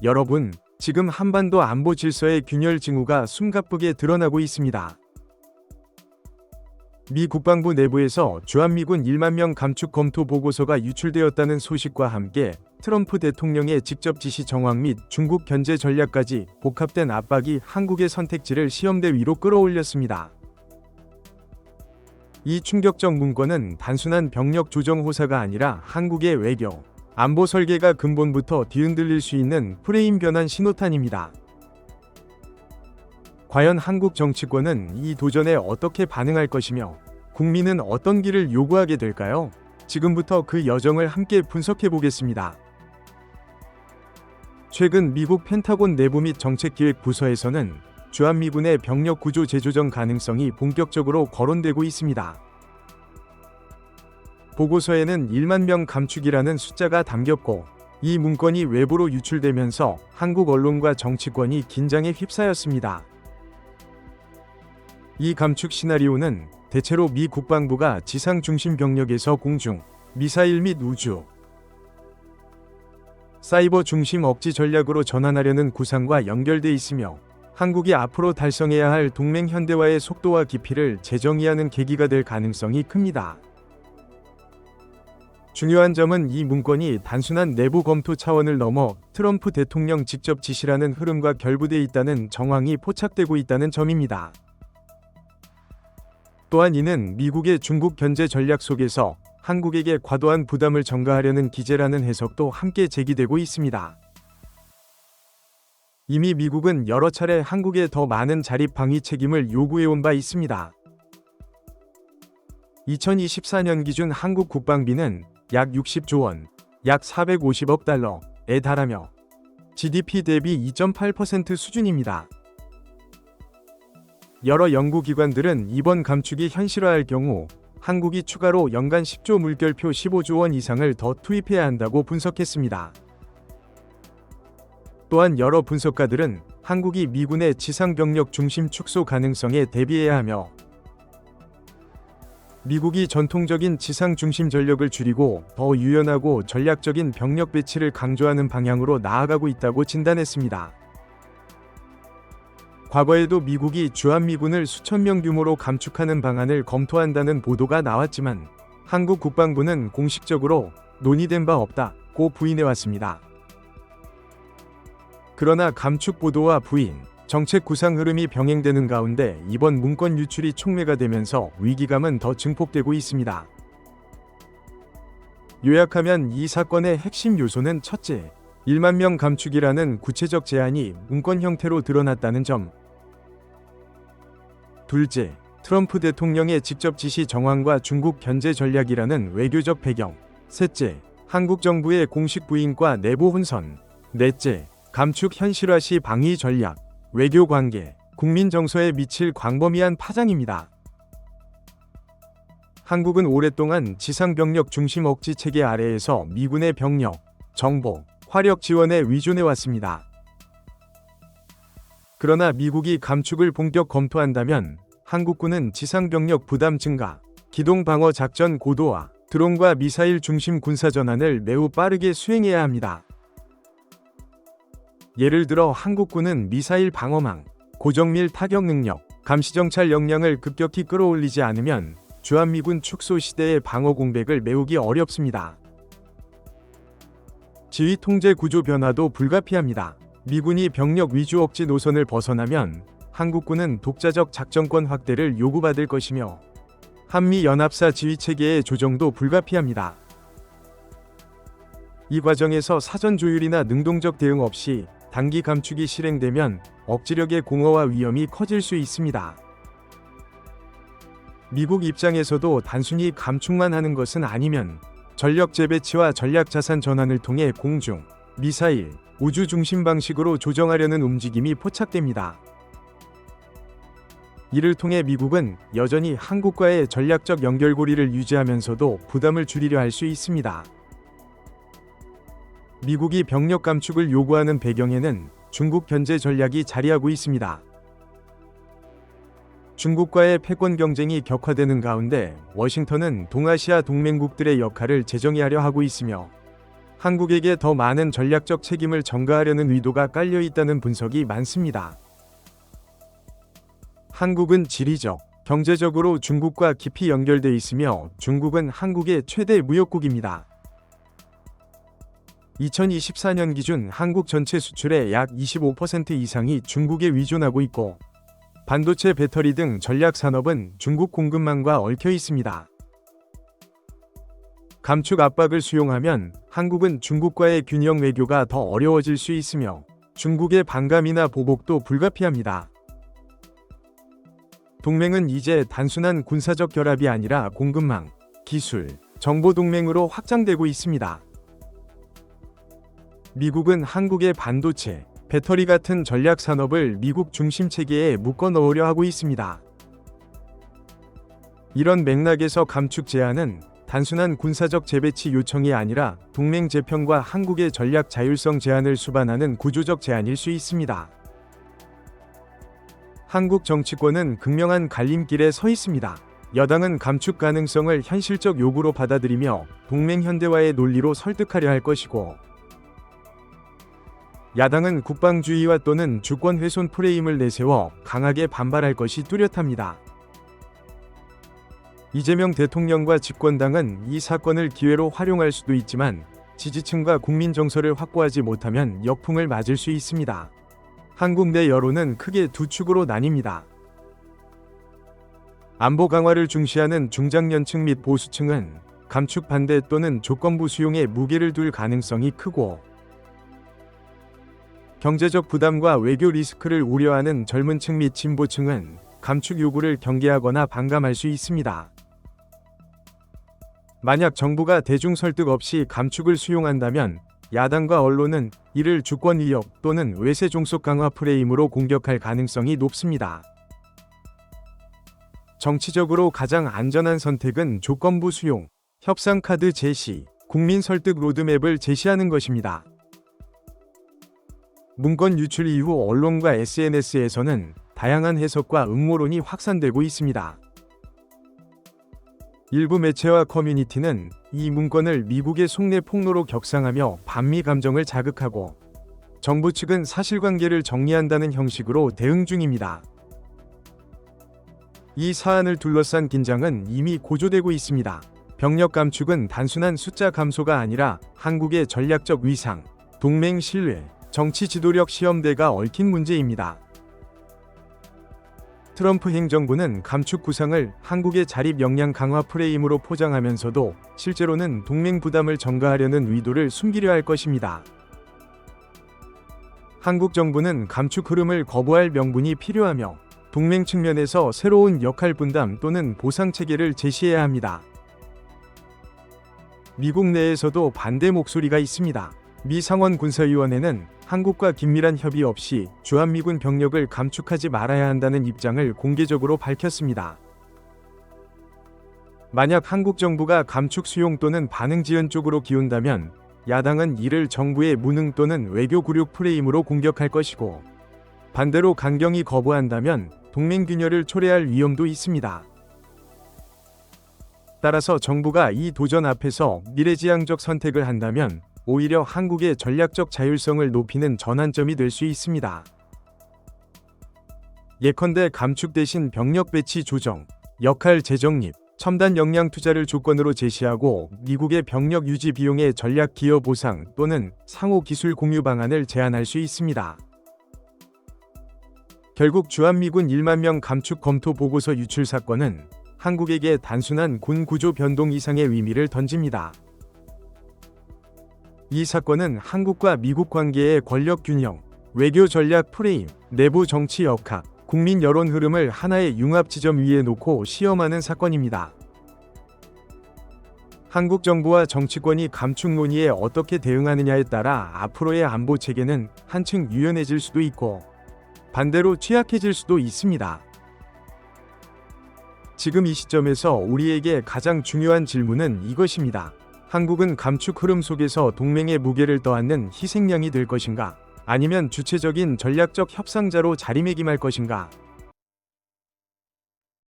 여러분, 지금 한반도 안보 질서의 균열 징후가 숨가쁘게 드러나고 있습니다. 미 국방부 내부에서 주한미군 1만 명 감축 검토 보고서가 유출되었다는 소식과 함께 트럼프 대통령의 직접 지시 정황 및 중국 견제 전략까지 복합된 압박이 한국의 선택지를 시험대 위로 끌어올렸습니다. 이 충격적 문건은 단순한 병력 조정 호사가 아니라 한국의 외교, 안보 설계가 근본부터 뒤흔들릴 수 있는 프레임 변환 신호탄입니다. 과연 한국 정치권은 이 도전에 어떻게 반응할 것이며 국민은 어떤 길을 요구하게 될까요? 지금부터 그 여정을 함께 분석해 보겠습니다. 최근 미국 펜타곤 내부 및 정책기획부서에서는 주한미군의 병력 구조 재조정 가능성이 본격적으로 거론되고 있습니다. 보고서에는 1만 명 감축이라는 숫자가 담겼고, 이 문건이 외부로 유출되면서 한국 언론과 정치권이 긴장에 휩싸였습니다. 이 감축 시나리오는 대체로 미 국방부가 지상 중심 병력에서 공중, 미사일 및 우주, 사이버 중심 억지 전략으로 전환하려는 구상과 연결돼 있으며, 한국이 앞으로 달성해야 할 동맹 현대화의 속도와 깊이를 재정의하는 계기가 될 가능성이 큽니다. 중요한 점은 이 문건이 단순한 내부 검토 차원을 넘어 트럼프 대통령 직접 지시라는 흐름과 결부돼 있다는 정황이 포착되고 있다는 점입니다. 또한 이는 미국의 중국 견제 전략 속에서 한국에게 과도한 부담을 전가하려는 기제라는 해석도 함께 제기되고 있습니다. 이미 미국은 여러 차례 한국에 더 많은 자립 방위 책임을 요구해온 바 있습니다. 2024년 기준 한국 국방비는 약 60조 원, 약 450억 달러에 달하며 GDP 대비 2.8% 수준입니다. 여러 연구기관들은 이번 감축이 현실화할 경우 한국이 추가로 연간 10조 물결표 15조 원 이상을 더 투입해야 한다고 분석했습니다. 또한 여러 분석가들은 한국이 미군의 지상병력 중심 축소 가능성에 대비해야 하며 미국이 전통적인 지상 중심 전력을 줄이고 더 유연하고 전략적인 병력 배치를 강조하는 방향으로 나아가고 있다고 진단했습니다. 과거에도 미국이 주한미군을 수천 명 규모로 감축하는 방안을 검토한다는 보도가 나왔지만 한국 국방부는 공식적으로 논의된 바 없다고 부인해왔습니다. 그러나 감축 보도와 부인, 정책 구상 흐름이 병행되는 가운데 이번 문건 유출이 촉매가 되면서 위기감은 더 증폭되고 있습니다. 요약하면 이 사건의 핵심 요소는 첫째, 1만 명 감축이라는 구체적 제안이 문건 형태로 드러났다는 점. 둘째, 트럼프 대통령의 직접 지시 정황과 중국 견제 전략이라는 외교적 배경. 셋째, 한국 정부의 공식 부인과 내부 혼선. 넷째, 감축 현실화 시 방위 전략, 외교 관계, 국민 정서에 미칠 광범위한 파장입니다. 한국은 오랫동안 지상병력 중심 억지 체계 아래에서 미군의 병력, 정보, 화력 지원에 의존해왔습니다. 그러나 미국이 감축을 본격 검토한다면 한국군은 지상병력 부담 증가, 기동방어 작전 고도화, 드론과 미사일 중심 군사 전환을 매우 빠르게 수행해야 합니다. 예를 들어 한국군은 미사일 방어망, 고정밀 타격 능력, 감시정찰 역량을 급격히 끌어올리지 않으면 주한미군 축소 시대의 방어 공백을 메우기 어렵습니다. 지휘 통제 구조 변화도 불가피합니다. 미군이 병력 위주 억지 노선을 벗어나면 한국군은 독자적 작전권 확대를 요구받을 것이며 한미연합사 지휘체계의 조정도 불가피합니다. 이 과정에서 사전 조율이나 능동적 대응 없이 단기 감축이 실행되면 억지력의 공허와 위험이 커질 수 있습니다. 미국 입장에서도 단순히 감축만 하는 것은 아니면 전력 재배치와 전략 자산 전환을 통해 공중, 미사일, 우주 중심 방식으로 조정하려는 움직임이 포착됩니다. 이를 통해 미국은 여전히 한국과의 전략적 연결고리를 유지하면서도 부담을 줄이려 할 수 있습니다. 미국이 병력 감축을 요구하는 배경에는 중국 견제 전략이 자리하고 있습니다. 중국과의 패권 경쟁이 격화되는 가운데 워싱턴은 동아시아 동맹국들의 역할을 재정의하려 하고 있으며 한국에게 더 많은 전략적 책임을 전가하려는 의도가 깔려 있다는 분석이 많습니다. 한국은 지리적, 경제적으로 중국과 깊이 연결돼 있으며 중국은 한국의 최대 무역국입니다. 2024년 기준 한국 전체 수출의 약 25% 이상이 중국에 의존하고 있고 반도체, 배터리 등 전략 산업은 중국 공급망과 얽혀 있습니다. 감축 압박을 수용하면 한국은 중국과의 균형 외교가 더 어려워질 수 있으며 중국의 반감이나 보복도 불가피합니다. 동맹은 이제 단순한 군사적 결합이 아니라 공급망, 기술, 정보 동맹으로 확장되고 있습니다. 미국은 한국의 반도체, 배터리 같은 전략 산업을 미국 중심 체계에 묶어 넣으려 하고 있습니다. 이런 맥락에서 감축 제한은 단순한 군사적 재배치 요청이 아니라 동맹 재편과 한국의 전략 자율성 제한을 수반하는 구조적 제한일 수 있습니다. 한국 정치권은 극명한 갈림길에 서 있습니다. 여당은 감축 가능성을 현실적 요구로 받아들이며 동맹 현대화의 논리로 설득하려 할 것이고, 야당은 국방주의와 또는 주권 훼손 프레임을 내세워 강하게 반발할 것이 뚜렷합니다. 이재명 대통령과 집권당은 이 사건을 기회로 활용할 수도 있지만 지지층과 국민 정서를 확보하지 못하면 역풍을 맞을 수 있습니다. 한국 내 여론은 크게 두 축으로 나뉩니다. 안보 강화를 중시하는 중장년층 및 보수층은 감축 반대 또는 조건부 수용에 무게를 둘 가능성이 크고, 경제적 부담과 외교 리스크를 우려하는 젊은 층 및 진보층은 감축 요구를 경계하거나 반감할 수 있습니다. 만약 정부가 대중 설득 없이 감축을 수용한다면 야당과 언론은 이를 주권 위협 또는 외세 종속 강화 프레임으로 공격할 가능성이 높습니다. 정치적으로 가장 안전한 선택은 조건부 수용, 협상 카드 제시, 국민 설득 로드맵을 제시하는 것입니다. 문건 유출 이후 언론과 SNS에서는 다양한 해석과 음모론이 확산되고 있습니다. 일부 매체와 커뮤니티는 이 문건을 미국의 속내 폭로로 격상하며 반미 감정을 자극하고, 정부 측은 사실관계를 정리한다는 형식으로 대응 중입니다. 이 사안을 둘러싼 긴장은 이미 고조되고 있습니다. 병력 감축은 단순한 숫자 감소가 아니라 한국의 전략적 위상, 동맹 신뢰, 정치 지도력 시험대가 얽힌 문제입니다. 트럼프 행정부는 감축 구상을 한국의 자립 역량 강화 프레임으로 포장하면서도 실제로는 동맹 부담을 전가하려는 의도를 숨기려 할 것입니다. 한국 정부는 감축 흐름을 거부할 명분이 필요하며 동맹 측면에서 새로운 역할 분담 또는 보상 체계를 제시해야 합니다. 미국 내에서도 반대 목소리가 있습니다. 미 상원 군사위원회는 한국과 긴밀한 협의 없이 주한미군 병력을 감축하지 말아야 한다는 입장을 공개적으로 밝혔습니다. 만약 한국 정부가 감축 수용 또는 반응 지연 쪽으로 기운다면 야당은 이를 정부의 무능 또는 외교 굴욕 프레임으로 공격할 것이고, 반대로 강경히 거부한다면 동맹 균열을 초래할 위험도 있습니다. 따라서 정부가 이 도전 앞에서 미래지향적 선택을 한다면 오히려 한국의 전략적 자율성을 높이는 전환점이 될 수 있습니다. 예컨대 감축 대신 병력 배치 조정, 역할 재정립, 첨단 역량 투자를 조건으로 제시하고 미국의 병력 유지 비용의 전략 기여 보상 또는 상호 기술 공유 방안을 제안할 수 있습니다. 결국 주한미군 1만 명 감축 검토 보고서 유출 사건은 한국에게 단순한 군 구조 변동 이상의 의미를 던집니다. 이 사건은 한국과 미국 관계의 권력 균형, 외교 전략 프레임, 내부 정치 역학, 국민 여론 흐름을 하나의 융합 지점 위에 놓고 시험하는 사건입니다. 한국 정부와 정치권이 감축 논의에 어떻게 대응하느냐에 따라 앞으로의 안보 체계는 한층 유연해질 수도 있고 반대로 취약해질 수도 있습니다. 지금 이 시점에서 우리에게 가장 중요한 질문은 이것입니다. 한국은 감축 흐름 속에서 동맹의 무게를 떠안는 희생양이 될 것인가? 아니면 주체적인 전략적 협상자로 자리매김할 것인가?